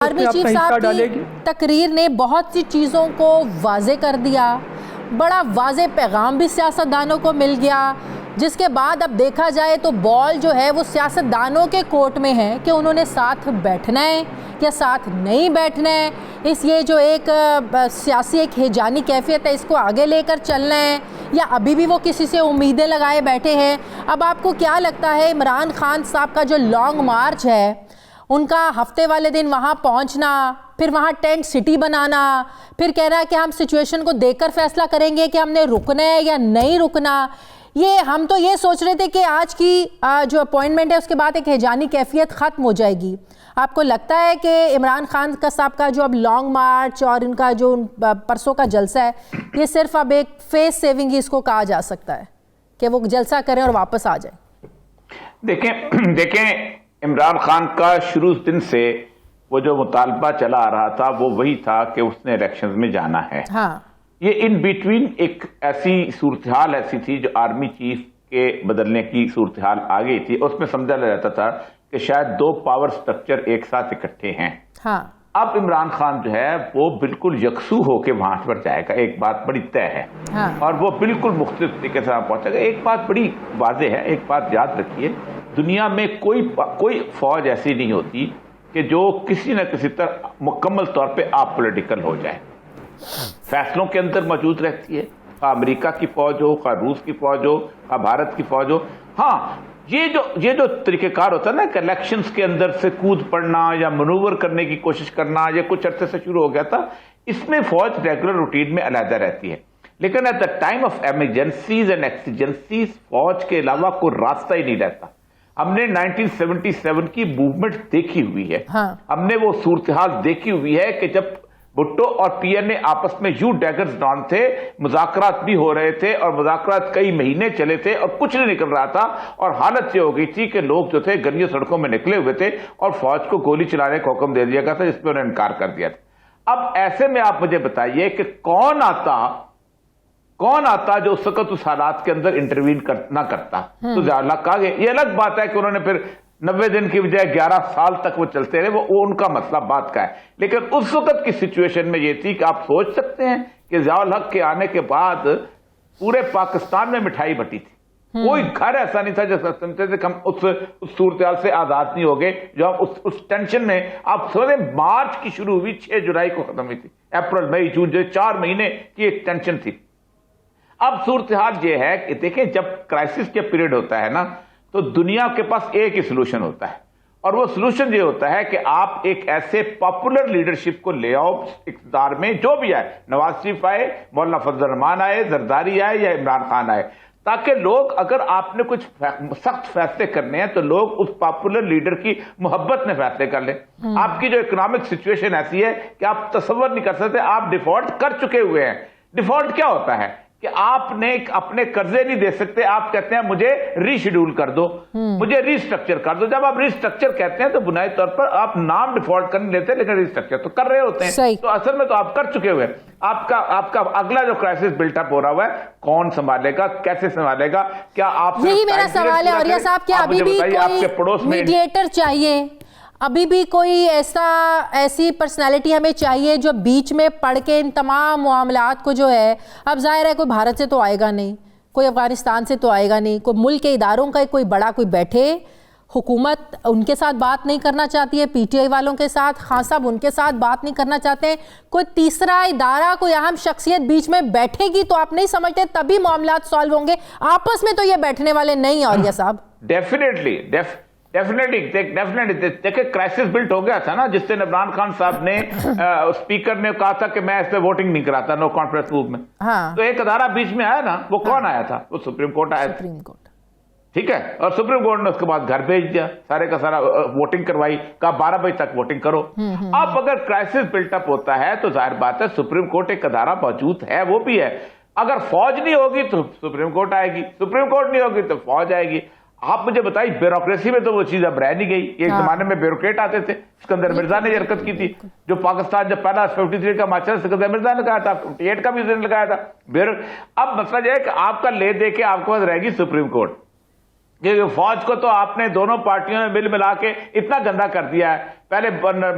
Army chief صاحب کی تقریر نے بہت سی چیزوں کو واضح کر دیا، بڑا واضح پیغام بھی سیاستدانوں کو مل گیا، جس کے بعد اب دیکھا جائے تو بال جو ہے وہ سیاستدانوں کے کورٹ میں ہے کہ انہوں نے ساتھ بیٹھنا ہے یا ساتھ نہیں بیٹھنا ہے، یہ جو ایک سیاسی ایک ہیجانی کیفیت ہے اس کو آگے لے کر چلنا ہے، یا ابھی بھی وہ کسی سے امیدیں لگائے بیٹھے ہیں۔ اب آپ کو کیا لگتا ہے عمران خان صاحب کا جو لانگ مارچ ہے، ان کا ہفتے والے دن وہاں پہنچنا، پھر وہاں ٹینٹ سٹی بنانا، پھر کہہ رہا ہے کہ ہم سچویشن کو دیکھ کر فیصلہ کریں گے کہ ہم نے رکنا ہے یا نہیں رکنا، ہم تو یہ سوچ رہے تھے کہ آج کی جو اپوائنٹمنٹ ہے اس کے بعد ایک ہیجانی کیفیت ختم ہو جائے گی۔ آپ کو لگتا ہے کہ عمران خان صاحب کا جو اب لانگ مارچ اور ان کا جو پرسوں کا جلسہ ہے، یہ صرف اب ایک فیس سیونگ ہی اس کو کہا جا سکتا ہے کہ وہ جلسہ کریں اور واپس آ جائیں؟ دیکھیں عمران خان کا شروع دن سے وہ جو مطالبہ چلا آ رہا تھا وہ وہی تھا کہ اس نے الیکشنز میں جانا ہے۔ ہاں، یہ ان بیٹوین ایک ایسی صورتحال ایسی تھی جو آرمی چیف کے بدلنے کی صورتحال آ گئی تھی، اس میں سمجھا جاتا تھا کہ شاید دو پاور سٹرکچر ایک ساتھ اکٹھے ہیں۔ ہاں، اب عمران خان جو ہے وہ بالکل یکسو ہو کے وہاں پر جائے گا، ایک بات بڑی طے ہے، اور وہ بالکل مختلف طریقے سے پہنچے گا۔ ایک بات بڑی واضح ہے، ایک بات یاد رکھیے، دنیا میں کوئی فوج ایسی نہیں ہوتی کہ جو کسی نہ کسی طرح مکمل طور پہ آپ پولیٹیکل ہو جائے، فیصلوں کے اندر موجود رہتی ہے، خواہ امریکہ کی فوج ہو، خواہ روس کی فوج ہو، خواہ بھارت کی فوج ہو۔ ہاں، یہ جو طریقہ کار ہوتا ہے نا کہ الیکشنز کے اندر سے کود پڑنا یا منور کرنے کی کوشش کرنا، یہ کچھ عرصے سے شروع ہو گیا تھا، اس میں فوج ریگولر روٹین میں علیحدہ رہتی ہے، لیکن at the time of emergencies and exigencies فوج کے علاوہ کوئی راستہ ہی نہیں رہتا۔ ہم نے 1977 کی موومنٹ دیکھی ہوئی ہے، ہم نے وہ صورتحال دیکھی ہوئی ہے کہ جب بھٹو اور پی این اے آپس میں یوں ڈیگرز ڈان تھے، مذاکرات بھی ہو رہے تھے اور مذاکرات کئی مہینے چلے تھے اور کچھ نہیں نکل رہا تھا، اور حالت یہ ہو گئی تھی کہ لوگ جو تھے گلیوں سڑکوں میں نکلے ہوئے تھے اور فوج کو گولی چلانے کا حکم دے دیا گیا تھا، جس پہ انہوں نے انکار کر دیا تھا۔ اب ایسے میں آپ مجھے بتائیے کہ کون آتا جو اس وقت اس حالات کے اندر انٹروین نہ کرتا؟ تو ضیاء کہا گیا، یہ الگ بات ہے کہ انہوں نے پھر 90 دن کی بجائے 11 سال تک وہ چلتے رہے، وہ ان کا مسئلہ بات کا ہے، لیکن اس وقت کی سچویشن میں یہ تھی کہ آپ سوچ سکتے ہیں کہ ضیاء الحق کے آنے کے بعد پورے پاکستان میں مٹھائی بٹی تھی، کوئی گھر ایسا نہیں تھا جس سمجھتے تھے کہ ہم اس صورتحال سے آزاد نہیں ہو گئے، جو ہم اس ٹینشن میں، آپ سوچیں مارچ کی شروع ہوئی 6 جولائی کو ختم ہوئی تھی، اپریل مئی جون جو 4 مہینے کی ایک ٹینشن تھی۔ اب صورتحال یہ ہے کہ دیکھیں جب کرائسس کے پیریڈ ہوتا ہے نا تو دنیا کے پاس ایک ہی سلوشن ہوتا ہے، اور وہ سلوشن یہ ہوتا ہے کہ آپ ایک ایسے پاپولر لیڈرشپ کو لے آؤ اقتدار میں، جو بھی آئے، نواز شریف آئے، مولانا فضل الرحمان آئے، زرداری آئے یا عمران خان آئے، تاکہ لوگ اگر آپ نے کچھ سخت فیصلے کرنے ہیں تو لوگ اس پاپولر لیڈر کی محبت میں فیصلے کر لیں۔ آپ کی جو اکنامک سچویشن ایسی ہے کہ آپ تصور نہیں کر سکتے، آپ ڈیفالٹ کر چکے ہوئے ہیں۔ ڈیفالٹ کیا ہوتا ہے کہ آپ نے اپنے قرضے نہیں دے سکتے، آپ کہتے ہیں مجھے ری شیڈول کر دو، مجھے ری اسٹرکچر کر دو۔ جب آپ ری اسٹرکچر کہتے ہیں تو بنیادی طور پر آپ نام ڈیفالٹ کرنے لیتے ہیں لیکن ری اسٹرکچر تو کر رہے ہوتے ہیں، تو اصل میں تو آپ کر چکے ہوئے۔ آپ کا اگلا جو کرائسس بلٹ اپ ہو رہا ہوا ہے، کون سنبھالے گا، کیسے سنبھالے گا؟ کیا آپ، یہی میرا سوال ہے۔ اور یہ صاحب کیا ابھی بھی کوئی میڈیٹر چاہیے؟ ابھی بھی کوئی ایسی پرسنالٹی ہمیں چاہیے جو بیچ میں پڑھ کے ان تمام معاملات کو جو ہے، اب ظاہر ہے کوئی بھارت سے تو آئے گا نہیں، کوئی افغانستان سے تو آئے گا نہیں، کوئی ملک کے اداروں کا کوئی بڑا کوئی بیٹھے، حکومت ان کے ساتھ بات نہیں کرنا چاہتی ہے، پی ٹی آئی والوں کے ساتھ، خان صاحب ان کے ساتھ بات نہیں کرنا چاہتے ہیں، کوئی تیسرا ادارہ، کوئی اہم شخصیت بیچ میں بیٹھے گی تو آپ نہیں سمجھتے تبھی معاملات سالو ہوں گے؟ آپس میں تو یہ بیٹھنے والے نہیں ہیں۔ اولیاء صاحب ڈیفینیٹلی دیکھیں کرائسس بلٹ ہو گیا تھا نا، جس سے عمران خان صاحب نے اسپیکر نے کہا تھا کہ میں اس پہ ووٹنگ نہیں کراتا، نو کانفیڈنس موو میں، تو ایک ادارہ بیچ میں آیا نا، وہ کون آیا تھا؟ وہ سپریم کورٹ آیا تھا، ٹھیک ہے، اور سپریم کورٹ نے اس کے بعد گھر بھیج دیا، سارے کا سارا ووٹنگ کروائی، کہا 12 بجے تک ووٹنگ کرو۔ اب اگر کرائسس بلٹ اپ ہوتا ہے تو ظاہر بات ہے سپریم کورٹ ایک ادارہ موجود ہے، وہ بھی ہے، اگر فوج نہیں ہوگی تو سپریم کورٹ آئے گی، سپریم کورٹ نہیں ہوگی تو فوج آئے گی۔ آپ مجھے بتائیے بیوروکریسی میں تو وہ چیز اب رہ نہیں گئی۔ ایک زمانے میں بیوروکریٹ آتے تھے، سکندر مرزا نے یہ حرکت کی تھی، جو پاکستان جب پہلا 53 کا مارچ سکندر مرزا نے کہا تھا، 58 کا بھی اس نے لگایا تھا۔ اب مسئلہ یہ ہے کہ آپ کا لے دے کے آپ کے پاس رہے گی سپریم کورٹ، کہ فوج کو تو آپ نے دونوں پارٹیوں میں مل ملا کے اتنا گندا کر دیا ہے. پہلے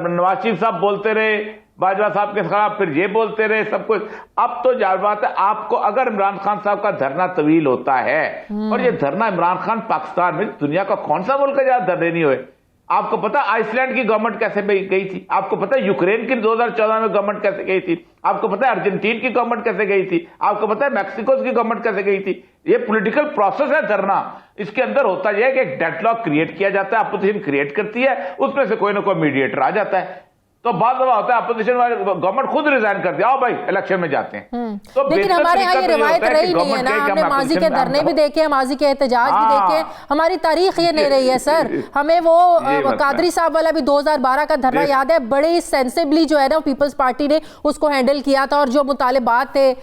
نواز شریف صاحب بولتے رہے باجوہ صاحب کے خلاف, پھر یہ بولتے رہے سب کچھ. اب تو ظاہر بات ہے آپ کو اگر عمران خان صاحب کا دھرنا طویل ہوتا ہے, اور یہ دھرنا عمران خان پاکستان میں دنیا کا کون سا ملک ہے جہاں دھرنے نہیں ہوئے؟ آپ کو پتا آئس لینڈ کی گورنمنٹ کیسے گئی تھی, آپ کو پتا یوکرین کی 2014 میں گورنمنٹ کیسے گئی تھی, آپ کو پتا ہے ارجنٹین کی گورنمنٹ کیسے گئی تھی, آپ کو پتا ہے میکسیکو کی گورنمنٹ کیسے گئی تھی. یہ پولیٹیکل پروسیس ہے دھرنا. اس کے اندر ہوتا یہ ہے کہ ایک ڈیڈ لاک کریٹ کیا جاتا ہے, اپوزیشن کریٹ کرتی ہے, اس میں سے کوئی نہ کوئی میڈیٹر آ جاتا ہے. تو بعض دفعہ ہوتا ہے اپوزیشن والے گورنمنٹ خود ریزائن کر دیا, آؤ بھائی الیکشن میں جاتے ہیں. تو لیکن ہمارے ہاں یہ روایت رہی نہیں ہے نا, ہم نے ماضی کے دھرنے بھی دیکھے, ماضی کے احتجاج بھی دیکھے, ہماری تاریخ یہ نہیں رہی ہے سر. ہمیں وہ قادری صاحب والا بھی 2012 کا دھرنا یاد ہے, بڑے سینسیبلی جو ہے نا پیپلز پارٹی نے اس کو ہینڈل کیا تھا, اور جو مطالبات تھے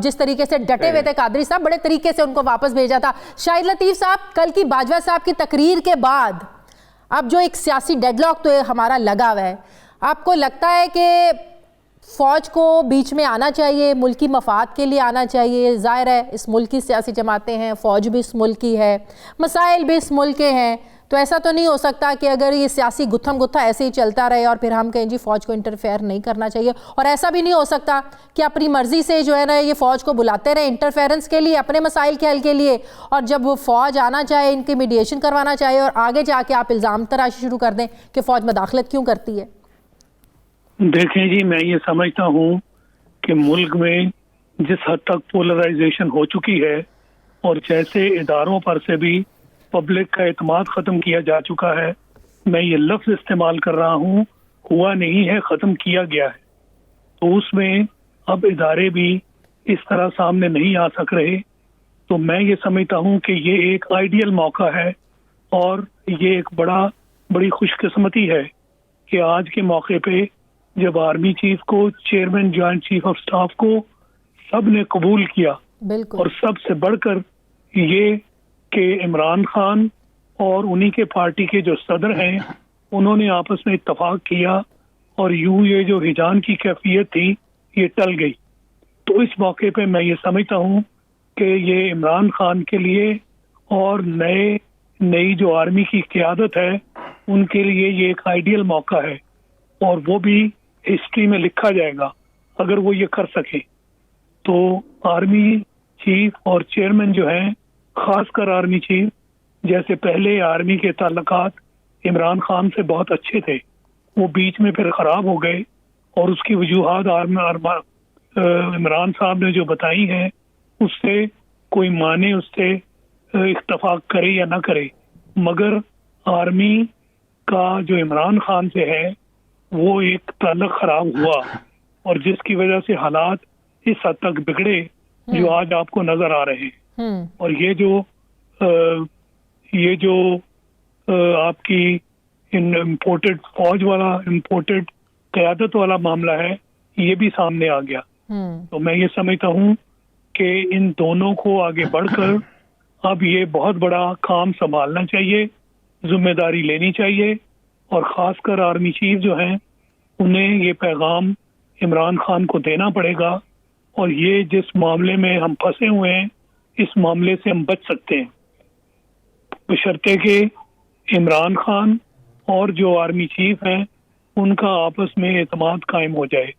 جس طریقے سے ڈٹے ہوئے تھے قادری صاحب, بڑے طریقے سے ان کو واپس بھیجا تھا. شاہد لطیف صاحب, کل کی باجوہ صاحب کی تقریر کے بعد اب جو ایک سیاسی ڈیڈ لاک تو ہمارا لگا ہوا ہے, آپ کو لگتا ہے کہ فوج کو بیچ میں آنا چاہیے, ملکی مفاد کے لیے آنا چاہیے؟ ظاہر ہے اس ملک کی سیاسی جماعتیں ہیں, فوج بھی اس ملک کی ہے, مسائل بھی اس ملک کے ہیں, تو ایسا تو نہیں ہو سکتا کہ اگر یہ سیاسی گتھم گتھا ایسے ہی چلتا رہے اور پھر ہم کہیں جی فوج کو انٹرفیئر نہیں کرنا چاہیے, اور ایسا بھی نہیں ہو سکتا کہ اپنی مرضی سے جو ہے نا یہ فوج کو بلاتے رہے انٹرفیئرنس کے لیے, اپنے مسائل کے حل کے لیے, اور جب وہ فوج آنا چاہے, ان کی میڈیشن کروانا چاہے, اور آگے جا کے آپ الزام تراشی شروع کر دیں کہ فوج مداخلت کیوں کرتی ہے؟ دیکھیں جی, میں یہ سمجھتا ہوں کہ ملک میں جس حد تک پولرائزیشن ہو چکی ہے, اور جیسے اداروں پر سے بھی پبلک کا اعتماد ختم کیا جا چکا ہے, میں یہ لفظ استعمال کر رہا ہوں, ہوا نہیں ہے, ختم کیا گیا ہے. تو اس میں اب ادارے بھی اس طرح سامنے نہیں آ سک رہے. تو میں یہ سمجھتا ہوں کہ یہ ایک آئیڈیل موقع ہے, اور یہ ایک بڑی خوش قسمتی ہے کہ آج کے موقع پہ جب آرمی چیف کو, chairman joint chief of staff کو سب نے قبول کیا, اور سب سے بڑھ کر یہ کہ عمران خان اور انہی کے پارٹی کے جو صدر ہیں انہوں نے آپس میں اتفاق کیا, اور یوں یہ جو ہجان کی کیفیت تھی یہ ٹل گئی. تو اس موقع پہ میں یہ سمجھتا ہوں کہ یہ عمران خان کے لیے اور نئی جو آرمی کی قیادت ہے ان کے لیے یہ ایک آئیڈیل موقع ہے, اور وہ بھی ہسٹری میں لکھا جائے گا اگر وہ یہ کر سکے. تو آرمی چیف اور چیئرمین جو ہیں, خاص کر آرمی چیف, جیسے پہلے آرمی کے تعلقات عمران خان سے بہت اچھے تھے, وہ بیچ میں پھر خراب ہو گئے, اور اس کی وجوہات عمران صاحب نے جو بتائی ہیں اس سے کوئی مانے اس سے اتفاق کرے یا نہ کرے, مگر آرمی کا جو عمران خان سے ہے وہ ایک تعلق خراب ہوا, اور جس کی وجہ سے حالات اس حد تک بگڑے جو آج آپ کو نظر آ رہے ہیں. اور یہ جو آپ کی امپورٹڈ فوج والا, امپورٹڈ قیادت والا معاملہ ہے, یہ بھی سامنے آ گیا. تو میں یہ سمجھتا ہوں کہ ان دونوں کو آگے بڑھ کر اب یہ بہت بڑا کام سنبھالنا چاہیے, ذمہ داری لینی چاہیے, اور خاص کر آرمی چیف جو ہیں انہیں یہ پیغام عمران خان کو دینا پڑے گا, اور یہ جس معاملے میں ہم پھنسے ہوئے ہیں اس معاملے سے ہم بچ سکتے ہیں, بشرطے کہ عمران خان اور جو آرمی چیف ہیں ان کا آپس میں اعتماد قائم ہو جائے.